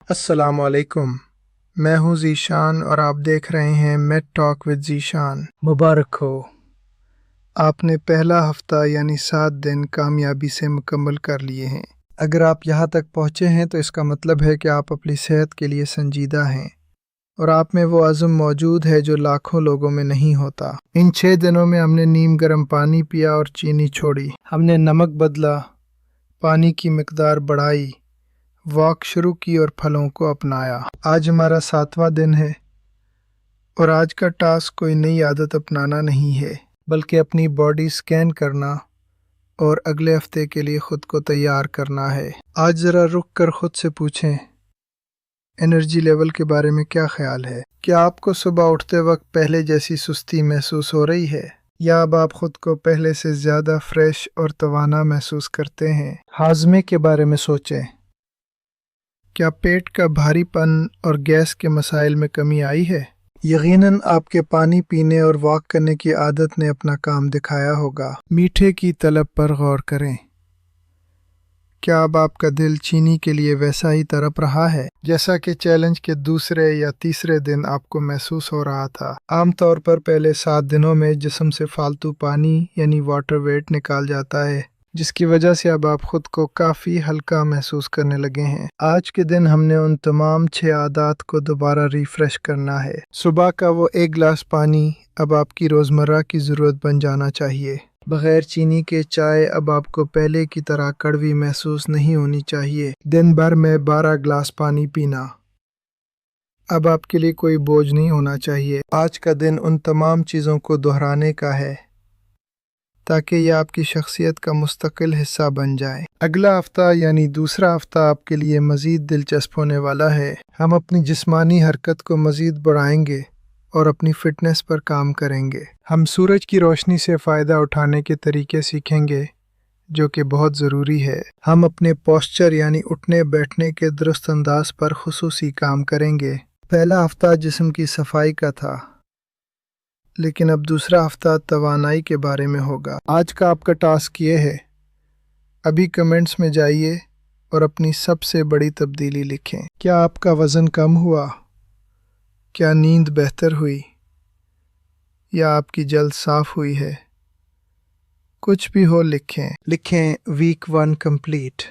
السلام علیکم، میں ہوں ذیشان اور آپ دیکھ رہے ہیں میٹ ٹاک ود ذیشان۔ مبارک ہو، آپ نے پہلا ہفتہ یعنی 7 دن کامیابی سے مکمل کر لیے ہیں۔ اگر آپ یہاں تک پہنچے ہیں تو اس کا مطلب ہے کہ آپ اپنی صحت کے لیے سنجیدہ ہیں اور آپ میں وہ عزم موجود ہے جو لاکھوں لوگوں میں نہیں ہوتا۔ ان 6 دنوں میں ہم نے نیم گرم پانی پیا اور چینی چھوڑی، ہم نے نمک بدلا، پانی کی مقدار بڑھائی، واک شروع کی اور پھلوں کو اپنایا۔ آج ہمارا 7واں دن ہے اور آج کا ٹاسک کوئی نئی عادت اپنانا نہیں ہے بلکہ اپنی باڈی سکین کرنا اور اگلے ہفتے کے لیے خود کو تیار کرنا ہے۔ آج ذرا رک کر خود سے پوچھیں، انرجی لیول کے بارے میں کیا خیال ہے؟ کیا آپ کو صبح اٹھتے وقت پہلے جیسی سستی محسوس ہو رہی ہے یا اب آپ خود کو پہلے سے زیادہ فریش اور توانا محسوس کرتے ہیں؟ ہاضمے کے بارے میں سوچیں، کیا پیٹ کا بھاری پن اور گیس کے مسائل میں کمی آئی ہے؟ یقیناً آپ کے پانی پینے اور واک کرنے کی عادت نے اپنا کام دکھایا ہوگا۔ میٹھے کی طلب پر غور کریں، کیا اب آپ کا دل چینی کے لیے ویسا ہی تڑپ رہا ہے جیسا کہ چیلنج کے دوسرے یا تیسرے دن آپ کو محسوس ہو رہا تھا؟ عام طور پر پہلے 7 دنوں میں جسم سے فالتو پانی یعنی واٹر ویٹ نکال جاتا ہے، جس کی وجہ سے اب آپ خود کو کافی ہلکا محسوس کرنے لگے ہیں۔ آج کے دن ہم نے ان تمام 6 عادات کو دوبارہ ریفریش کرنا ہے۔ صبح کا وہ 1 گلاس پانی اب آپ کی روزمرہ کی ضرورت بن جانا چاہیے۔ بغیر چینی کے چائے اب آپ کو پہلے کی طرح کڑوی محسوس نہیں ہونی چاہیے۔ دن بھر میں 12 گلاس پانی پینا اب آپ کے لیے کوئی بوجھ نہیں ہونا چاہیے۔ آج کا دن ان تمام چیزوں کو دہرانے کا ہے تاکہ یہ آپ کی شخصیت کا مستقل حصہ بن جائے۔ اگلا ہفتہ یعنی دوسرا ہفتہ آپ کے لیے مزید دلچسپ ہونے والا ہے۔ ہم اپنی جسمانی حرکت کو مزید بڑھائیں گے اور اپنی فٹنس پر کام کریں گے۔ ہم سورج کی روشنی سے فائدہ اٹھانے کے طریقے سیکھیں گے جو کہ بہت ضروری ہے۔ ہم اپنے پوسچر یعنی اٹھنے بیٹھنے کے درست انداز پر خصوصی کام کریں گے۔ پہلا ہفتہ جسم کی صفائی کا تھا، لیکن اب دوسرا ہفتہ توانائی کے بارے میں ہوگا۔ آج کا آپ کا ٹاسک یہ ہے، ابھی کمنٹس میں جائیے اور اپنی سب سے بڑی تبدیلی لکھیں۔ کیا آپ کا وزن کم ہوا؟ کیا نیند بہتر ہوئی؟ یا آپ کی جلد صاف ہوئی ہے؟ کچھ بھی ہو لکھیں ویک 1 کمپلیٹ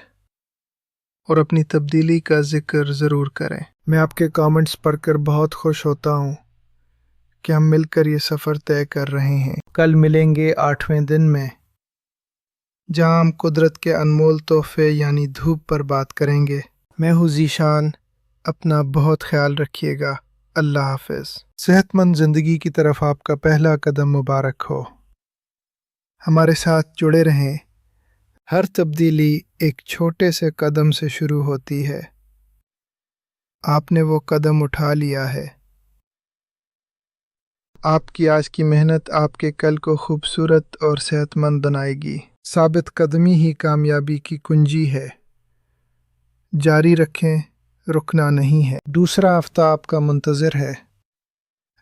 اور اپنی تبدیلی کا ذکر ضرور کریں۔ میں آپ کے کامنٹس پڑھ کر بہت خوش ہوتا ہوں کہ ہم مل کر یہ سفر طے کر رہے ہیں۔ کل ملیں گے 8ویں دن میں، جہاں ہم قدرت کے انمول تحفے یعنی دھوپ پر بات کریں گے۔ میں ہوں ذیشان، اپنا بہت خیال رکھیے گا۔ اللہ حافظ۔ صحت مند زندگی کی طرف آپ کا پہلا قدم مبارک ہو۔ ہمارے ساتھ جڑے رہیں، ہر تبدیلی ایک چھوٹے سے قدم سے شروع ہوتی ہے۔ آپ نے وہ قدم اٹھا لیا ہے۔ آپ کی آج کی محنت آپ کے کل کو خوبصورت اور صحت مند بنائے گی۔ ثابت قدمی ہی کامیابی کی کنجی ہے۔ جاری رکھیں، رکنا نہیں ہے۔ دوسرا ہفتہ آپ کا منتظر ہے۔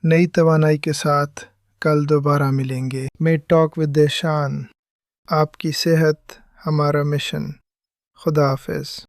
نئی توانائی کے ساتھ کل دوبارہ ملیں گے۔ میٹ ٹاک ود ذیشان، آپ کی صحت ہمارا مشن۔ خدا حافظ۔